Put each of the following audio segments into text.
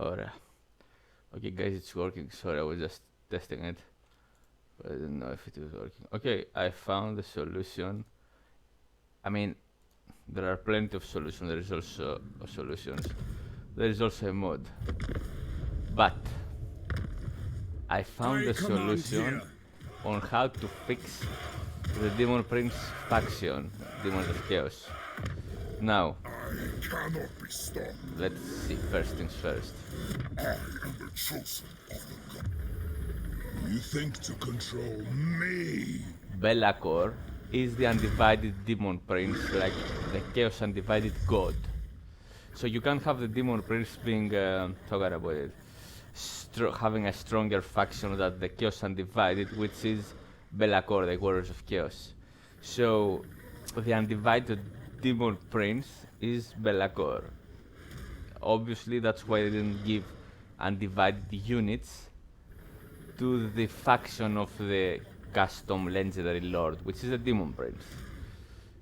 Alright. Okay, guys, it's working. Sorry, I was just testing it. But I didn't know if it was working. Okay, I found the solution. I mean, there are plenty of solutions. There is also solutions. There is also a mod. But I found the solution on how to fix the Demon Prince faction, Demons of Chaos. Now, I cannot be stopped. let's see. First things first. I am the chosen of the god. You think to control me? Be'lakor is the undivided Demon Prince, like the Chaos undivided god. So you can't have the Demon Prince being, forgot about it, having a stronger faction than the Chaos undivided, which is Be'lakor, the Warriors of Chaos. So the undivided Demon Prince is Be'lakor. Obviously, that's why they didn't give undivided units to the faction of the custom legendary lord, which is the Demon Prince.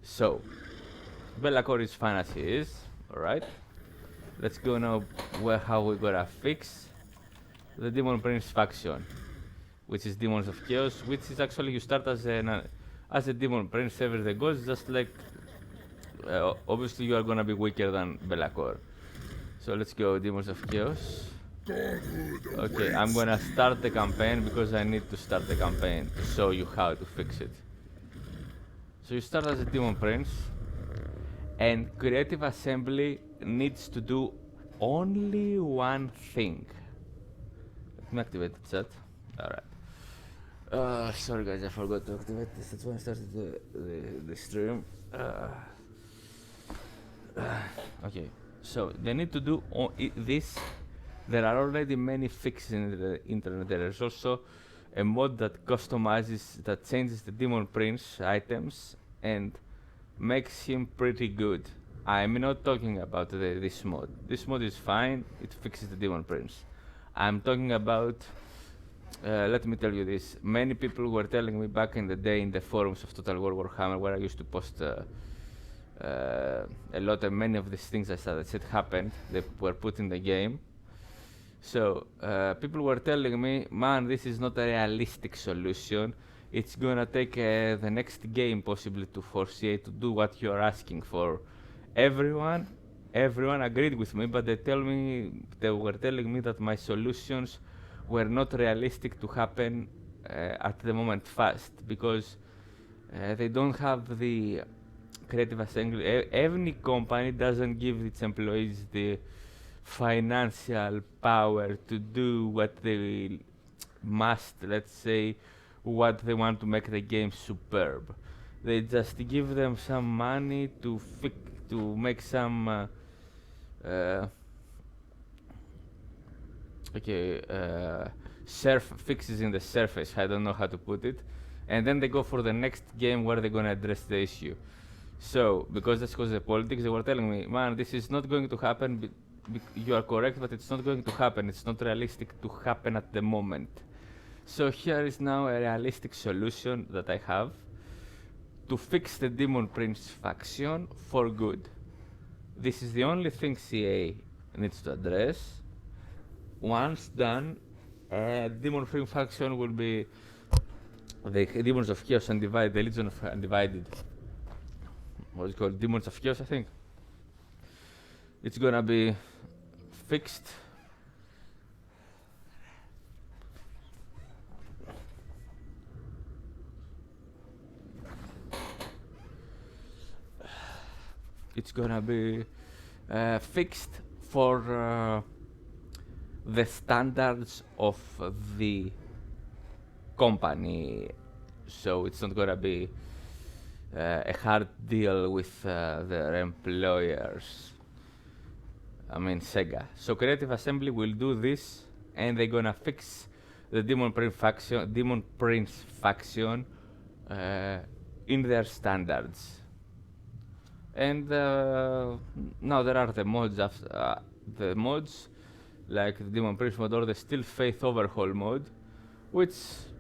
So, Be'lakor is fine as he is, alright? Let's go now how we gotta fix the Demon Prince faction, which is Demons of Chaos, which is actually you start as a Demon Prince, serve the gods, just like obviously you are gonna be weaker than Be'lakor. So let's go Demons of Chaos. Okay, I'm gonna start the campaign because I need to start the campaign to show you how to fix it. So you start as a Demon Prince, and Creative Assembly needs to do only one thing. Let me activate the chat. Alright. Sorry guys, I forgot to activate this. That's when I started the stream. Okay, so they need to do this. There are already many fixes in the internet. There is also a mod that that changes the Demon Prince items and makes him pretty good. I'm not talking about this mod. This mod is fine, it fixes the Demon Prince. I'm talking about, let me tell you this, many people were telling me back in the day in the forums of Total War Warhammer, where I used to post a lot, and many of these things I said happened, they were put in the game. So people were telling me, man, this is not a realistic solution. It's gonna take the next game possibly to force EA to do what you're asking for. Everyone agreed with me, but they were telling me that my solutions were not realistic to happen at the moment fast, because they don't have the Creative Assembly. Every company doesn't give its employees the financial power to do what they must, let's say, what they want to make the game superb. They just give them some money to make some fixes in the surface. I don't know how to put it, and then they go for the next game where they're gonna address the issue. So because that's because of the politics, they were telling me, man, this is not going to happen. You are correct, but it's not going to happen. It's not realistic to happen at the moment. So here is now a realistic solution that I have to fix the Demon Prince faction for good. This is the only thing CA needs to address. Once done, Demon Prince faction will be the Demons of Chaos Undivided, the Legion of Undivided. What is it called? Demons of Chaos, I think. It's gonna be fixed. It's gonna be fixed for the standards of the company. So it's not gonna be a hard deal with their employers. I mean Sega. So Creative Assembly will do this, and they're gonna fix the Demon Prince faction in their standards. And now there are the mods the mods like the Demon Prince mod or the Still Faith Overhaul mod, which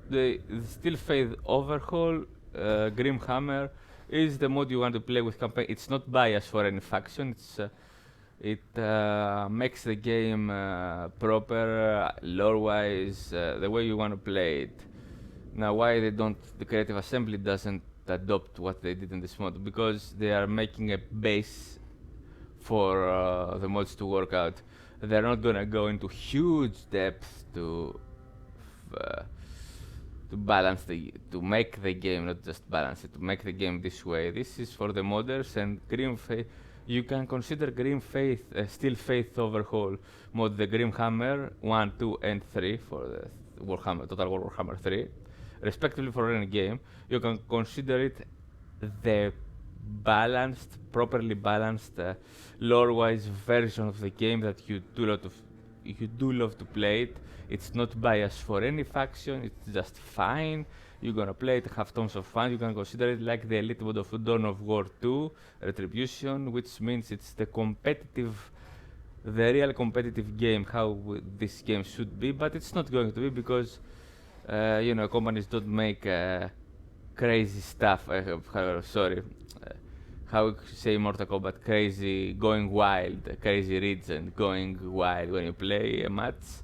the Still Faith Overhaul Grimhammer is the mod you want to play with campaign. It's not biased for any faction. It's It makes the game proper, lore-wise, the way you want to play it. Now, why the Creative Assembly doesn't adopt what they did in this mod? Because they are making a base for the mods to work out. They're not gonna go into huge depth uh, to make the game, not just balance it, to make the game this way. This is for the modders, and Grim Faith. You can consider Grim Faith, Steel Faith Overhaul mod, the Grim Hammer 1, 2, and 3 for the Warhammer, Total War Warhammer 3, respectively for any game. You can consider it the balanced, properly balanced, lore-wise version of the game that you do love to play it. It's not biased for any faction. It's just fine. You're gonna play it, have tons of fun. You can consider it like the Elite mode of Dawn of War 2 Retribution, which means it's the real competitive game, how this game should be. But it's not going to be because companies don't make crazy stuff. How you say Mortal Kombat, crazy, going wild, crazy region, going wild when you play a match.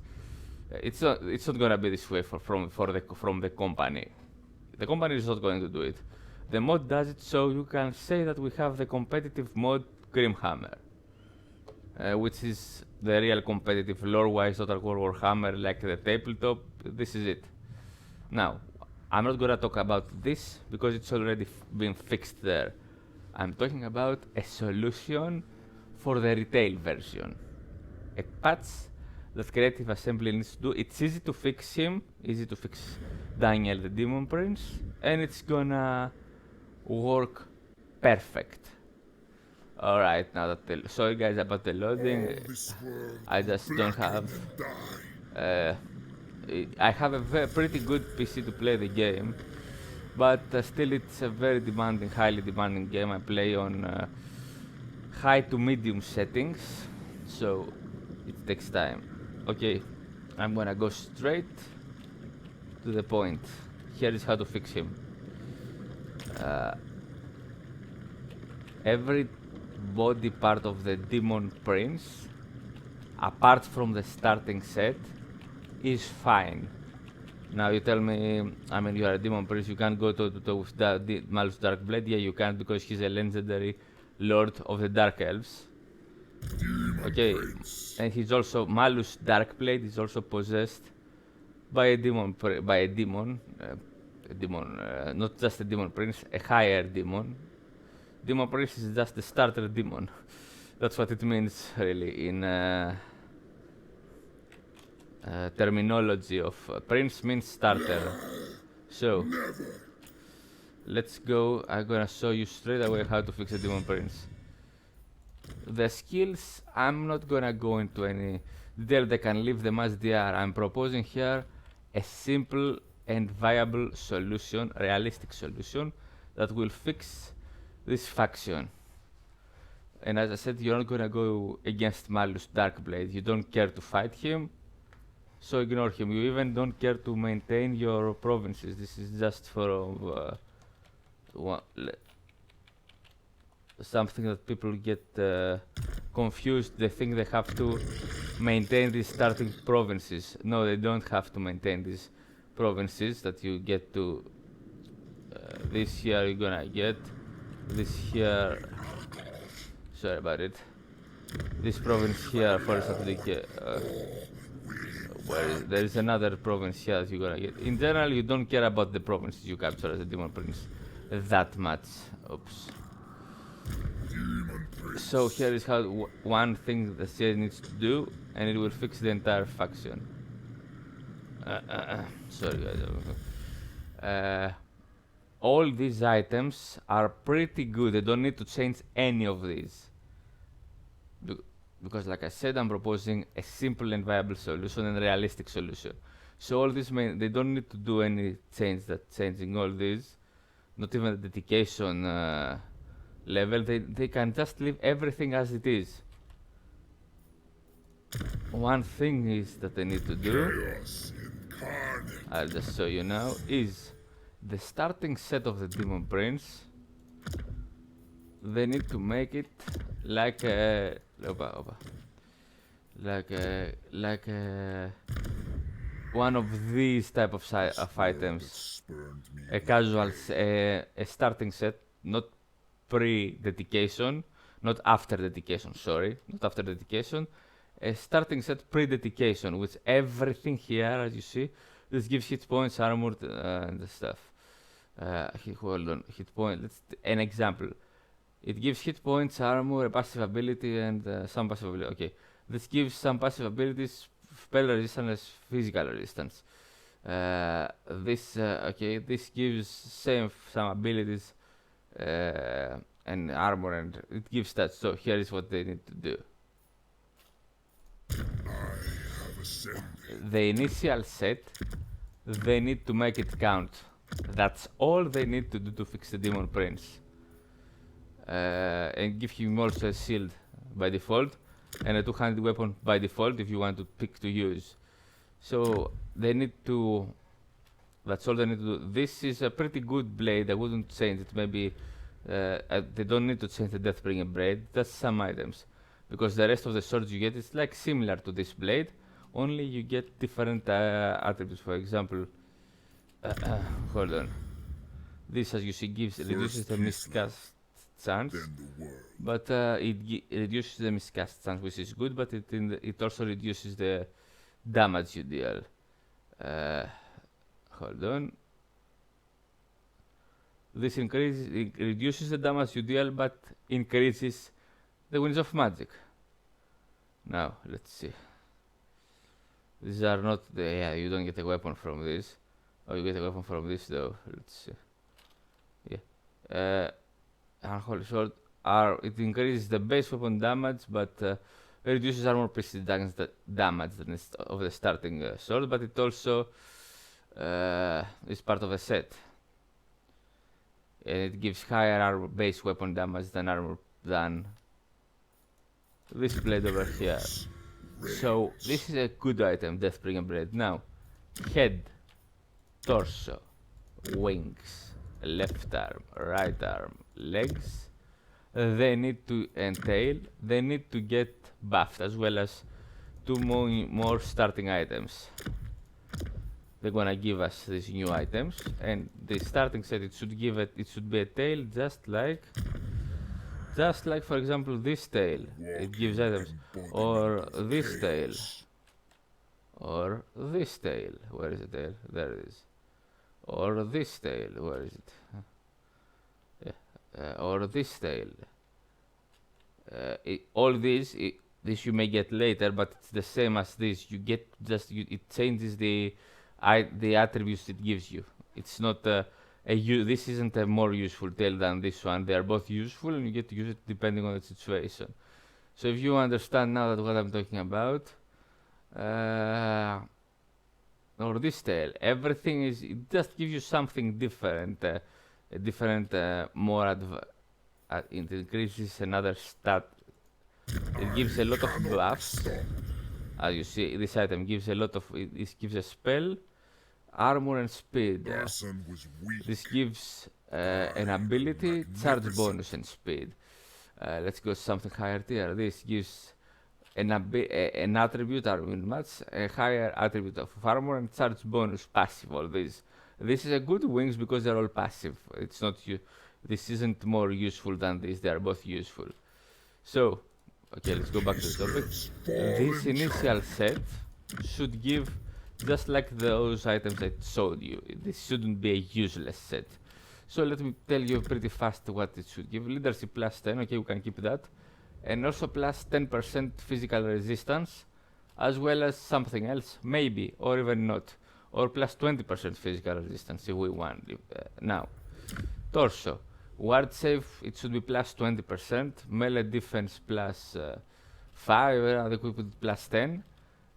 It's not gonna be this way from the company. The company is not going to do it. The mod does it, so you can say that we have the competitive mod Grimhammer, which is the real competitive lore-wise Total War Warhammer, like the tabletop. This is it. Now, I'm not gonna talk about this because it's already been fixed there. I'm talking about a solution for the retail version. A patch that Creative Assembly needs to do. It's easy to fix him, easy to fix Daniel the Demon Prince, and it's gonna work perfect. Alright, now that sorry guys about the loading. I just don't have I have a pretty good PC to play the game, but still it's a very demanding, highly demanding game. I play on high to medium settings, so it takes time. Okay, I'm gonna go straight to the point. Here is how to fix him. Every body part of the Demon Prince, apart from the starting set, is fine. Now you tell me, I mean, you are a Demon Prince, you can't go to with the Malus Darkblade. Yeah, you can't, because he's a legendary Lord of the Dark Elves. Okay, and he's also, Malus Darkblade is also possessed by a demon, not just a Demon Prince, a higher demon. Demon Prince is just a starter demon. That's what it means, really, in terminology of Prince means starter. So, let's go. I'm gonna show you straight away how to fix a Demon Prince. The skills, I'm not gonna go into any detail. They can leave them as they are. I'm proposing here a simple and viable solution, realistic solution, that will fix this faction. And as I said, you're not gonna go against Malus Darkblade. You don't care to fight him, so ignore him. You even don't care to maintain your provinces. This is just for something that people get confused. They think they have to maintain these starting provinces. No, they don't have to maintain these provinces that you get to. This here you're gonna get. This here. Sorry about it. This province here, for example, there is another province here that you're gonna get. In general, you don't care about the provinces you capture as a Demon Prince that much. Oops. So here is how one thing the CS needs to do, and it will fix the entire faction. Sorry guys. All these items are pretty good. They don't need to change any of these. Because like I said, I'm proposing a simple and viable solution and realistic solution. So all this, they don't need to do any change changing all these. Not even the dedication level. They can just leave everything as it is. One thing is that they need to do, I'll just show you now, is the starting set of the Demon Prince. they need to make it like a one of these type of items. A casual, a starting set, not pre-dedication, not after dedication. Sorry, not after dedication. A starting set pre-dedication, with everything here, as you see. This gives hit points, armor, and stuff. Hold on, hit point. An example. It gives hit points, armor, a passive ability, and some passive ability. Okay, this gives some passive abilities, spell resistance, physical resistance. This gives some abilities and armor, and it gives that. So here is what they need to do. The initial set, they need to make it count. That's all they need to do to fix the Demon Prince. And give him also a shield by default, and a two-handed weapon by default if you want to pick to use. So they need to, that's all they need to do. This is a pretty good blade. I wouldn't change it. Maybe they don't need to change the Deathbringer blade. That's some items, because the rest of the swords you get is like similar to this blade, only you get different attributes. For example, hold on. This, as you see, reduces the miscast chance, but it reduces the miscast chance, which is good, but it also reduces the damage you deal. Hold on. This reduces the damage you deal, but increases the winds of magic. Now, let's see. These are not the, you don't get a weapon from this. Oh, you get a weapon from this though. Let's see. Yeah. Unholy Sword, it increases the base weapon damage, but reduces armor piercing damage of the starting sword, but it also is part of a set. And it gives higher base weapon damage than this blade over here. So this is a good item, Deathbringer blade. Now, head, torso, wings, left arm, right arm, legs, they need to, and tail, they need to get buffed, as well as two more starting items. They're gonna give us these new items, and the starting set, it should be a tail, just like for example this tail. It gives items, or this tail, or this tail. Where is the tail? There it is. Or this tail. Where is it? Or this tail. All these, this you may get later, but it's the same as this. You get it changes the attributes it gives you. It's not this isn't a more useful tail than this one. They are both useful, and you get to use it depending on the situation. So if you understand now that what I'm talking about, or this tail, everything is, it just gives you something different, a different, more it increases another stat. It gives a lot of buffs. As you see, this item gives a lot of, it gives a spell, armor, and speed. This gives an ability, charge bonus, and speed. Let's go something higher tier. This gives an attribute, a higher attribute of armor, and charge bonus passive. All these. This is a good wings because they're all passive. It's not this isn't more useful than this. They are both useful. So, okay, let's go back to the topic. This initial set should give, just like those items I showed you, this shouldn't be a useless set. So let me tell you pretty fast what it should give. Leadership plus 10, okay, we can keep that. And also plus 10% physical resistance, as well as something else, maybe, or even not. Or plus 20% physical resistance if we want. Now, torso. Ward save, it should be plus 20%. Melee defense plus 5, I think we put plus 10.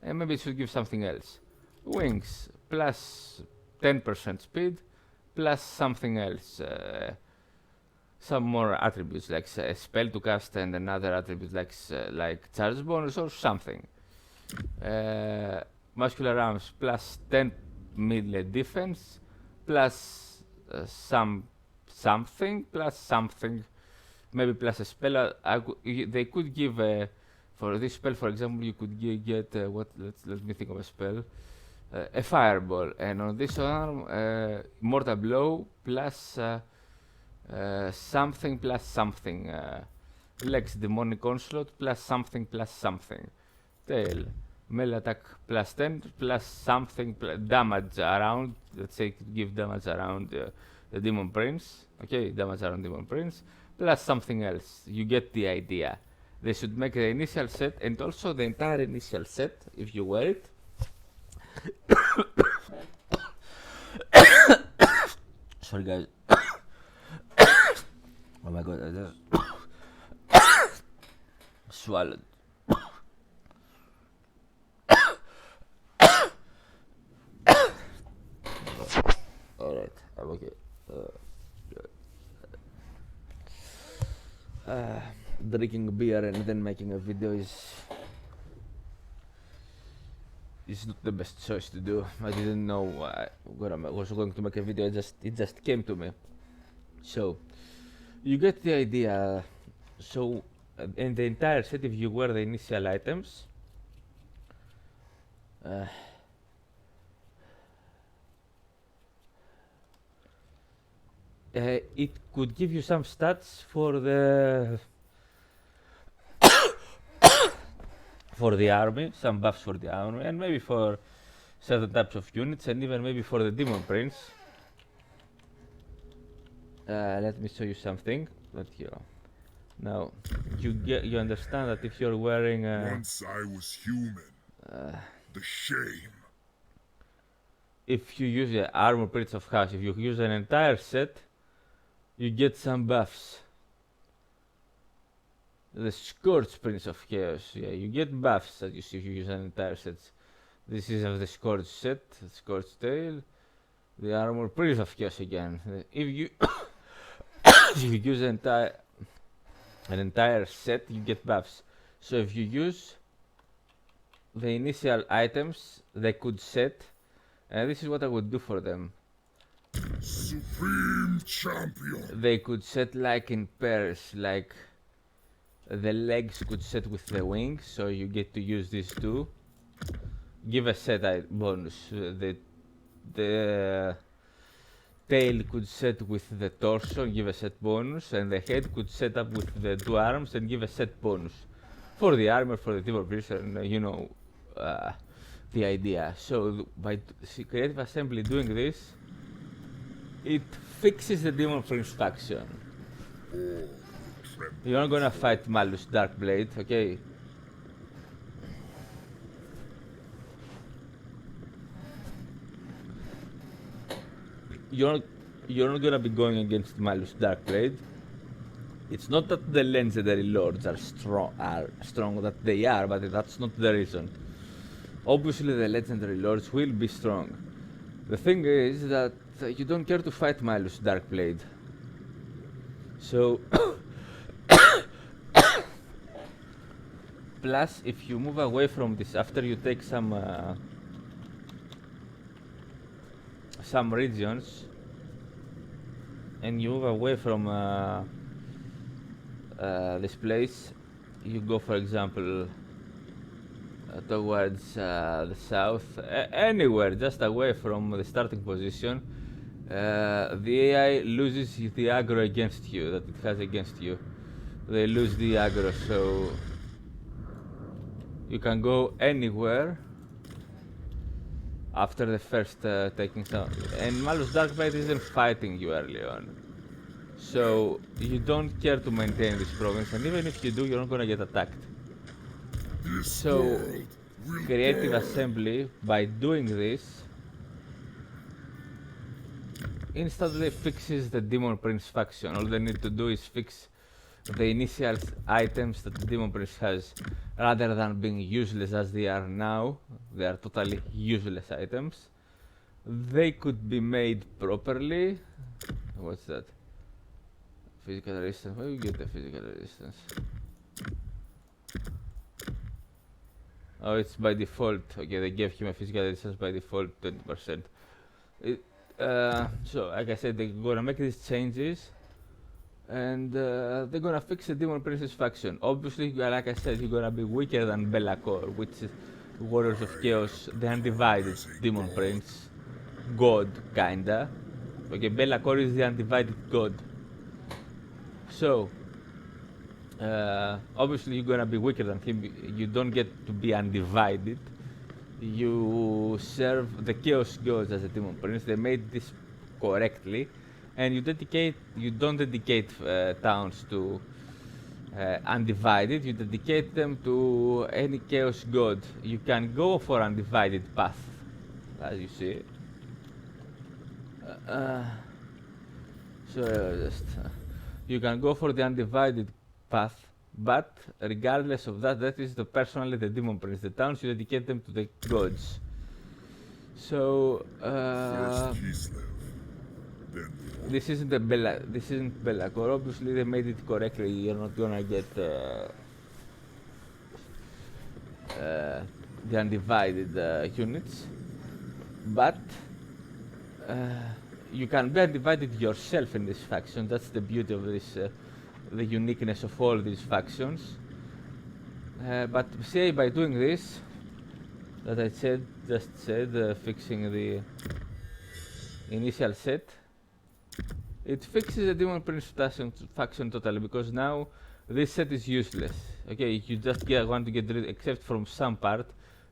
And maybe it should give something else. Wings, plus 10% speed, plus something else. Some more attributes, like a spell to cast, and another attribute like charge bonus or something. Muscular arms, plus 10 melee defense, plus something, plus something. maybe plus a spell. They could give for this spell, for example, you could get what? Let me think of a spell. A fireball, and on this arm, mortal blow plus something plus something. Legs demonic onslaught plus something plus something. Tail melee attack plus 10 plus something damage around. Let's say give damage around the demon prince. Okay, damage around demon prince plus something else. You get the idea. They should make the initial set and also the entire initial set if you wear it. Sorry guys. Oh my god, I just swallowed. Alright, I'm okay. Drinking beer and then making a video is not the best choice to do. I didn't know I was going to make a video. It just came to me. So you get the idea. So in the entire set, if you wear the initial items, it could give you some stats for the for the army, some buffs for the army, and maybe for certain types of units, and even maybe for the demon prince. Let me show you something. Now you understand that if you're wearing once I was human. The shame. If you use the armor prince of house, if you use an entire set, you get some buffs. The Scourge Prince of Chaos, yeah, you get buffs that you see if you use an entire set. This is of the Scourge set, the Scourge Tail, the Armor Prince of Chaos again. If you if you use an entire set, you get buffs. So if you use the initial items they could set, and this is what I would do for them. Supreme champion. They could set like in pairs, like the legs could set with the wings, so you get to use these two. Give a set bonus. The tail could set with the torso, give a set bonus, and the head could set up with the two arms and give a set bonus. For the armor, for the demon prince, and you know the idea. So by creative assembly doing this, it fixes the demon prince faction. You're not gonna fight Malus Darkblade, okay? You're not gonna be going against Malus Darkblade. It's not that the legendary lords are strong that they are, but that's not the reason. Obviously the legendary lords will be strong. The thing is that you don't care to fight Malus Darkblade. So plus if you move away from this after you take some regions and you move away from this place, you go for example towards the south, anywhere just away from the starting position, the AI loses the aggro against you that it has against you. They lose the aggro, so you can go anywhere after the first taking some. And Malus Darkblade isn't fighting you early on, so you don't care to maintain this province, and even if you do, you're not gonna get attacked. So creative assembly, by doing this, instantly fixes the demon prince faction. All they need to do is fix the initial items that the demon prince has, rather than being useless as they are now. They are totally useless items. They could be made properly. What's that? Physical resistance. Where do you get the physical resistance? Oh, it's by default. Okay, they gave him a physical resistance by default, 20%. So, like I said, they're gonna make these changes. and they're gonna fix the Demon Princess faction. Obviously, like I said, you're gonna be weaker than Be'lakor, which is Warriors of Chaos, the undivided Demon Prince, God, kinda. Okay, Be'lakor is the undivided God. So, obviously, you're gonna be weaker than him. You don't get to be undivided. You serve the Chaos Gods as a Demon Prince. They made this correctly, and you don't dedicate towns to undivided. You dedicate them to any Chaos God. You can go for undivided path, as you see. You can go for the undivided path, but regardless of that, that is personally the Demon Prince. The towns you dedicate them to the gods. So First Kislev, then this isn't Be'lakor. Obviously, they made it correctly. You're not gonna get the undivided units, but you can be undivided yourself in this faction. That's the beauty of this, the uniqueness of all these factions. But say by doing this, that I just said, fixing the initial set, it fixes the Demon Prince faction totally, because now this set is useless. Okay, you just want to get rid, except from some part,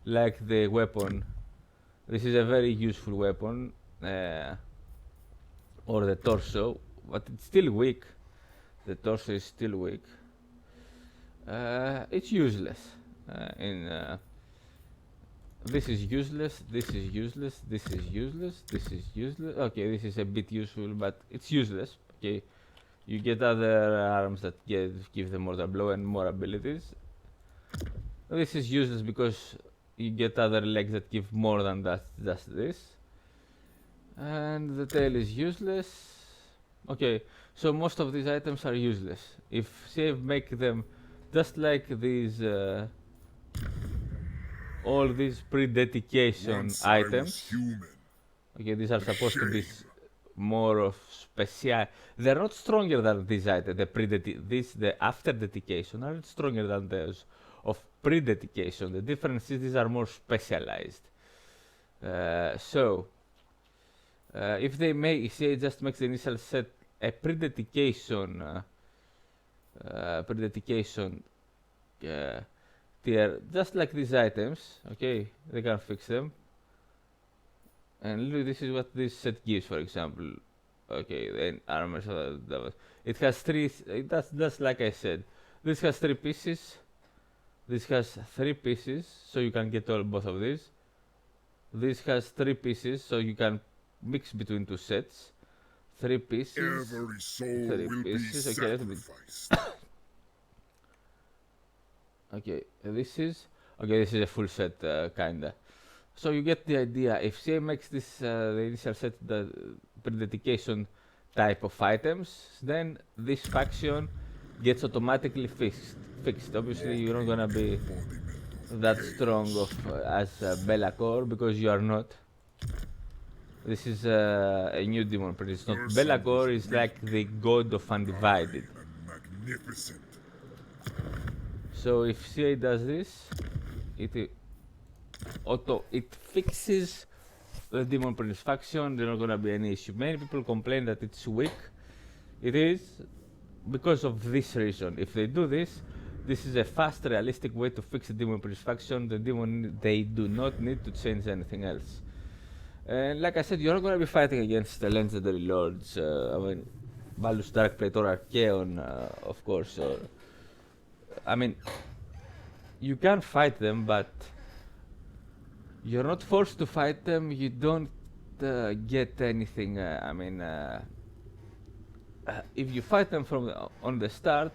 like the weapon. This is a very useful weapon, or the torso, but it's still weak. The torso is still weak. It's useless. This is useless, this is useless, this is useless, this is useless. Okay, this is a bit useful, but it's useless. Okay, you get other arms that give the mortal blow and more abilities. This is useless because you get other legs that give more than just this. And the tail is useless. Okay, so most of these items are useless. If save make them just like these, all these pre-dedication once I was items. human. Okay, these are supposed to be more of special. They're not stronger than these items. The after dedication are stronger than those of pre-dedication. The difference is these are more specialized. If they may say just makes the initial set a pre-dedication tier, just like these items. Okay, they can fix them. And look, this is what this set gives, for example. Okay, then armor. So it has three. That's just like I said. This has 3 pieces. This has 3 pieces, so you can get both of these. This has 3 pieces, so you can mix between 2 sets. 3 pieces. Every soul 3 will pieces. be Okay, let me. sacrificed. Okay, this is a full set, kinda. So you get the idea. If CA makes this the initial set the pre-dedication type of items, then this faction gets automatically fixed. Obviously, you're not gonna be that strong as Be'lakor, because you are not. This is a new demon prince. It's not Be'lakor. Is like the god of undivided. Magnificent. So if CA does this, it fixes the Demon Prince faction. There's not gonna be any issue. Many people complain that it's weak. It is because of this reason. If they do this, this is a fast, realistic way to fix the Demon Prince faction. They do not need to change anything else. And like I said, you're not gonna be fighting against the legendary lords. I mean, Balus Darkblade or Archeon, of course. I mean, you can fight them, but you're not forced to fight them. You don't get anything. If you fight them on the start,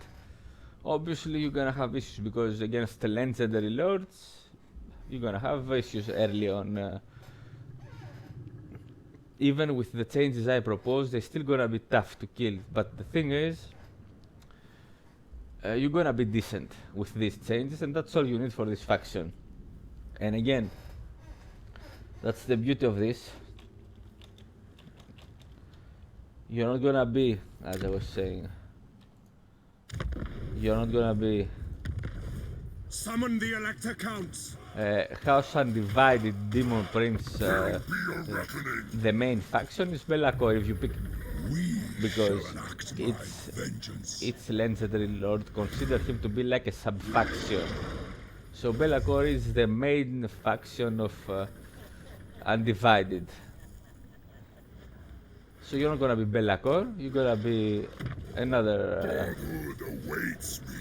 obviously you're gonna have issues, because against the legendary lords, you're gonna have issues early on. Even with the changes I propose, they're still gonna be tough to kill. But the thing is, you're gonna be decent with these changes, and that's all you need for this faction. And again, that's the beauty of this. You're not gonna be, as I was saying, you're not gonna be Summon the Elector Counts. House Undivided Demon Prince. Be your reckoning. The main faction is Be'lakor if you pick, We because shall act by vengeance. its legendary lord consider him to be like a sub-faction. So Be'lakor is the main faction of Undivided. So you're not gonna be Be'lakor, you're gonna be another. Godhood awaits me.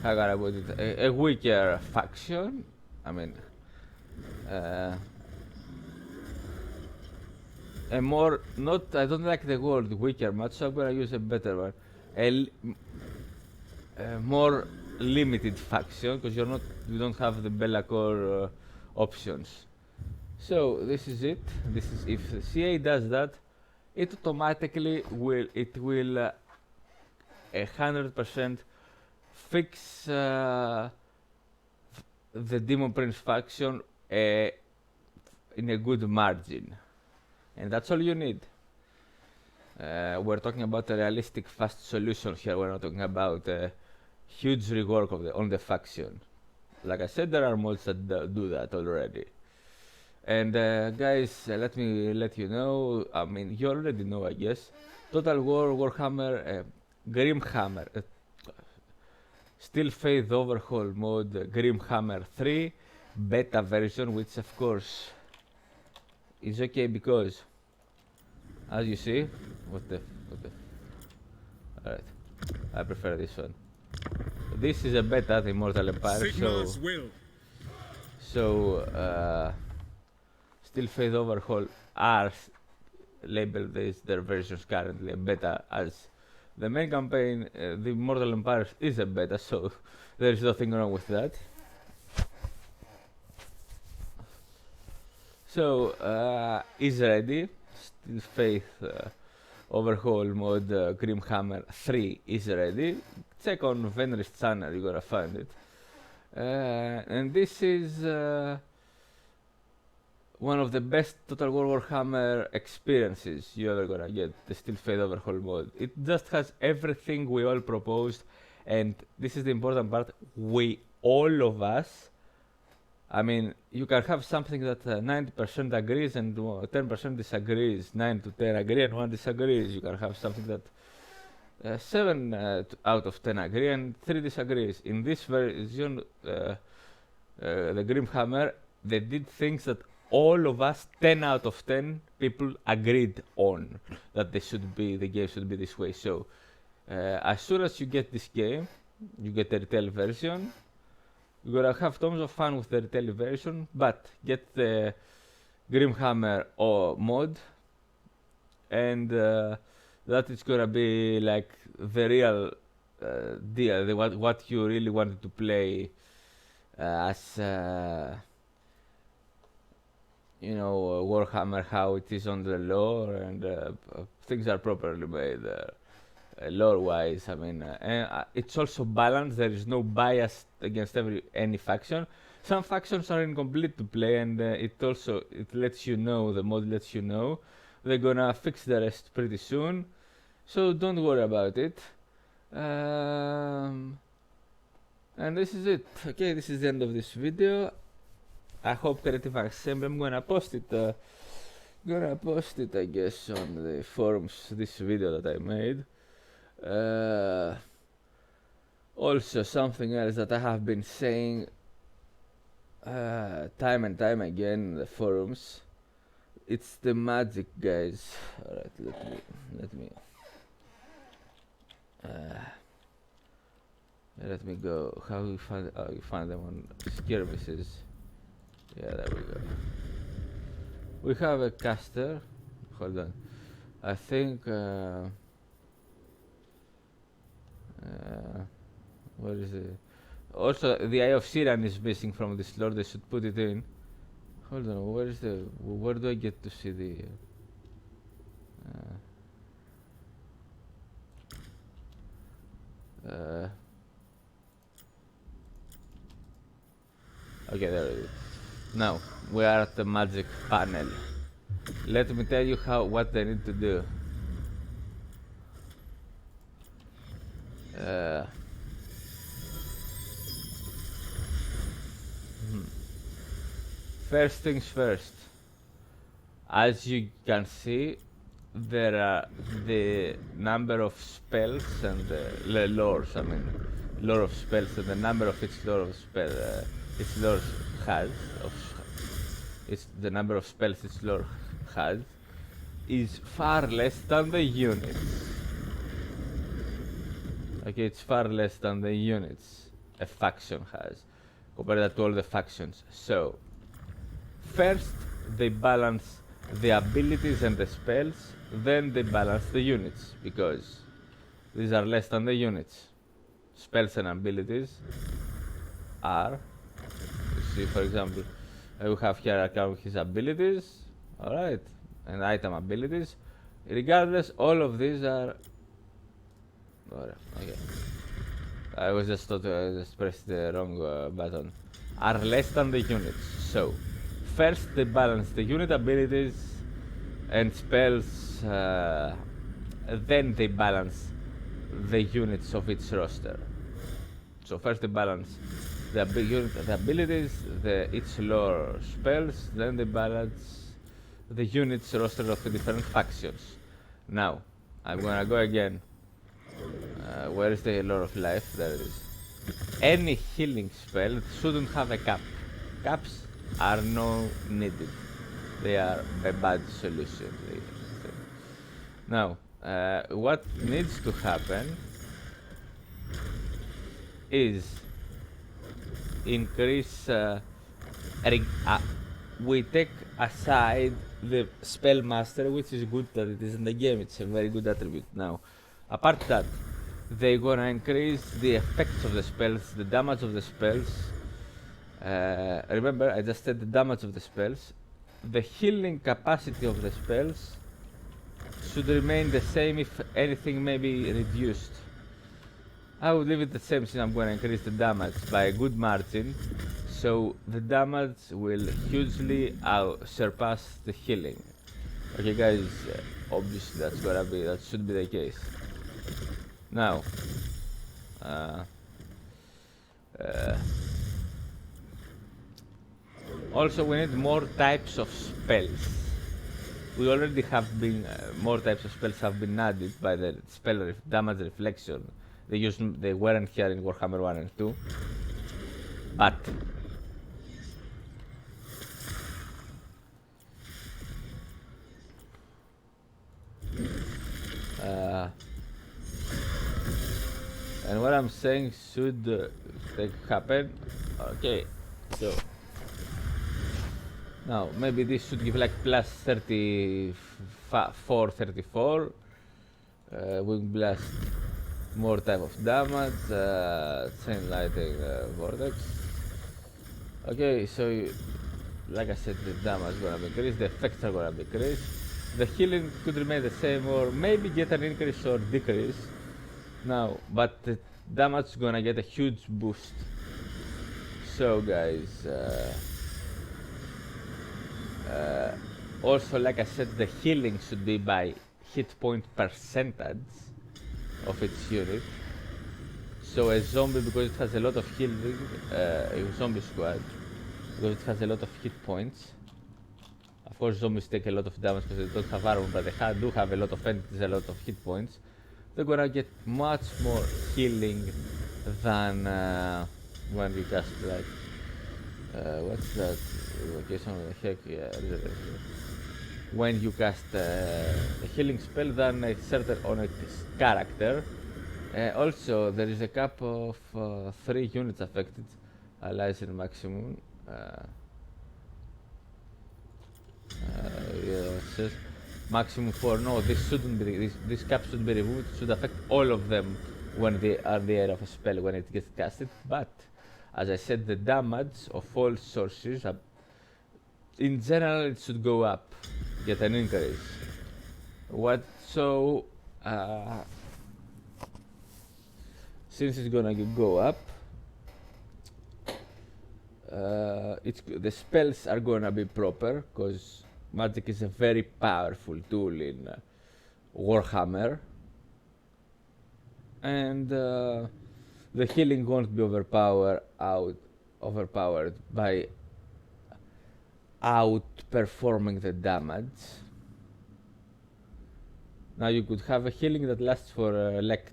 How can I put it? A weaker faction. I mean, a more not. I don't like the word weaker much, so I'm gonna use a better one. A more limited faction, because you don't have the Be'lakor options. So this is it. This is if the CA does that, it automatically will 100% fix the Demon Prince faction in a good margin, and that's all you need. We're talking about a realistic, fast solution here. We're not talking about a huge rework on the faction. Like I said, there are mods that do that already. And guys, let me let you know, I mean, you already know, I guess, Total War Warhammer Grimhammer Still Faith Overhaul mode Grimhammer 3 beta version, which of course is okay because, as you see, alright, I prefer this one. This is a beta, the Immortal Empire, so Still Faith Overhaul are labeled as their versions currently a beta, as the main campaign, the Immortal Empire, is a beta, so there is nothing wrong with that. So is ready. Still Faith Overhaul mode Grimhammer 3 is ready. Check on Venris channel, you're gonna find it. And this is one of the best Total War Warhammer experiences you ever gonna get, the Still Faith Overhaul mode. It just has everything we all proposed, and this is the important part, all of us, I mean, you can have something that 90% agrees and 10% disagrees, 9 to 10 agree and 1 disagrees. You can have something that 7 out of 10 agree and 3 disagrees. In this version, the Grimhammer, they did things that all of us, 10 out of 10 people, agreed on, that the game should be this way. So, as soon as you get this game, you get the retail version. You're gonna have tons of fun with the retail version, but get the Grimhammer mod, and that is gonna be like the real deal, what you really wanted to play as you know, Warhammer, how it is on the lore, and things are properly made lore-wise. I mean, and it's also balanced. There is no bias against any faction. Some factions are incomplete to play, and it lets you know, the mod lets you know. They're gonna fix the rest pretty soon, so don't worry about it. And this is it. Okay, this is the end of this video. I hope Creative Assembly. I'm gonna post it. I guess, on the forums. This video that I made. Also, something else that I have been saying time and time again in the forums. It's the magic, guys. All right, let me go. How you find them on skirmishes? Yeah, there we go. We have a caster. Hold on. I think. Where is it? Also, the Eye of Siran is missing from this lore. They should put it in. Hold on. Where do I get to see the? Okay, there it is. Now we are at the magic panel. Let me tell you what they need to do. Uh, First things first. As you can see, there are the number of spells and the lores. I mean, lore of spells and the number of its lore of spell. Its lore has of it's the number of spells its lore has is far less than the units. Okay, it's far less than the units a faction has compared to all the factions. So, first they balance the abilities and the spells, then they balance the units because these are less than the units. Spells and abilities are, you see, for example, we have here account his abilities, alright, and item abilities. Regardless, all of these are. Okay. I was just thought I just pressed the wrong button. Are less than the units. So, first they balance the unit abilities and spells, then they balance the units of its roster. So first they balance the abilities, its lore spells, then they balance the units roster of the different factions. Now, I'm gonna go again. Where is the lore of life? There it is. Any healing spell shouldn't have a cap. Caps are no needed. They are a bad solution. Now, what needs to happen is increase. We take aside the spell master, which is good that it is in the game. It's a very good attribute. Now, apart that, they're gonna increase the effects of the spells, the damage of the spells. Remember, I just said the damage of the spells. The healing capacity of the spells should remain the same, if anything may be reduced. I would leave it the same since I'm going to increase the damage by a good margin, so the damage will hugely surpass the healing. Okay guys, obviously that should be the case. Now, also we need more types of spells. We already have been, more types of spells have been added by the spell damage reflection. They weren't here in Warhammer 1 and 2. But and what I'm saying should happen. Okay, so now maybe this should give like plus 34, 34. Wing blast, more type of damage, chain lighting, vortex. Okay, so like I said, the damage is gonna be increased, the effects are gonna be increased. The healing could remain the same or maybe get an increase or decrease. Now, but the damage is gonna get a huge boost. So guys, also like I said, the healing should be by hit point percentage of its unit. So a zombie, because it has a lot of healing, a zombie squad, because it has a lot of hit points. Of course, zombies take a lot of damage because they don't have armor, but they do have a lot of entities, a lot of hit points. They're gonna get much more healing than when you cast like what's that location of the heck? Yeah, when you cast a healing spell than a certain on a character. Also, there is a cap of 3 units affected, allies in maximum. Yeah, it says maximum 4. No, this shouldn't be. This cap should be removed. It should affect all of them when they are the area of a spell when it gets casted. But as I said, the damage of all sources, in general, it should go up, get an increase. Since it's gonna go up, the spells are gonna be proper, because magic is a very powerful tool in Warhammer, and the healing won't be overpowered by outperforming the damage. Now you could have a healing that lasts for like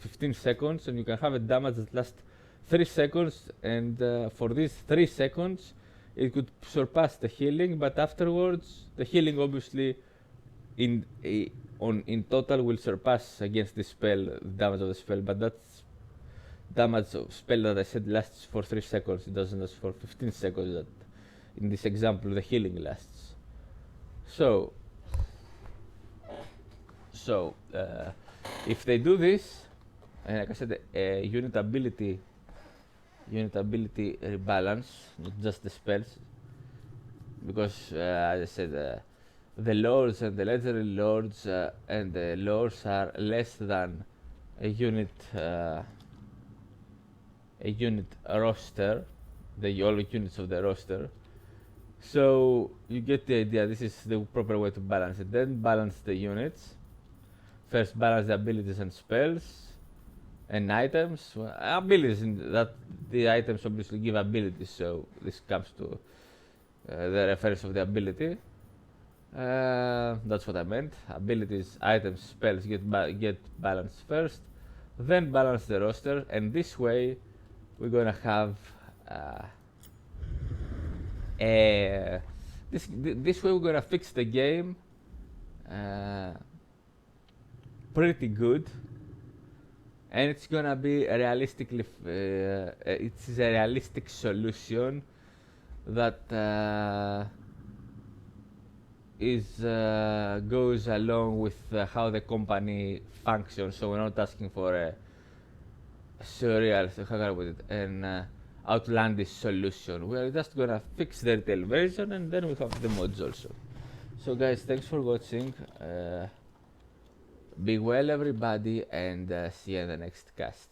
15 seconds, and you can have a damage that lasts 3 seconds, and for these 3 seconds it could surpass the healing, but afterwards the healing obviously in total will surpass against the spell, the damage of the spell, but that's damage of spell that I said lasts for 3 seconds. It doesn't last for 15 seconds that in this example the healing lasts. So if they do this, and like I said, unit ability rebalance, not just the spells, because as I said, the lords and the legendary lords and the lords are less than a unit roster, all units of the roster. So you get the idea. This is the proper way to balance it. Then balance the units. First, balance the abilities and spells and items. Well, abilities, in that the items obviously give abilities, so this comes to the reference of the ability. That's what I meant. Abilities, items, spells get balanced first, then balance the roster, and this way we're gonna have this way we're gonna fix the game pretty good, and it's gonna be a realistically it's a realistic solution that goes along with how the company functions. So we're not asking for a surreal, how can I put it, an outlandish solution. We're just gonna fix the retail version, and then we have the mods also. So guys, thanks for watching. Be well everybody, and see you in the next cast.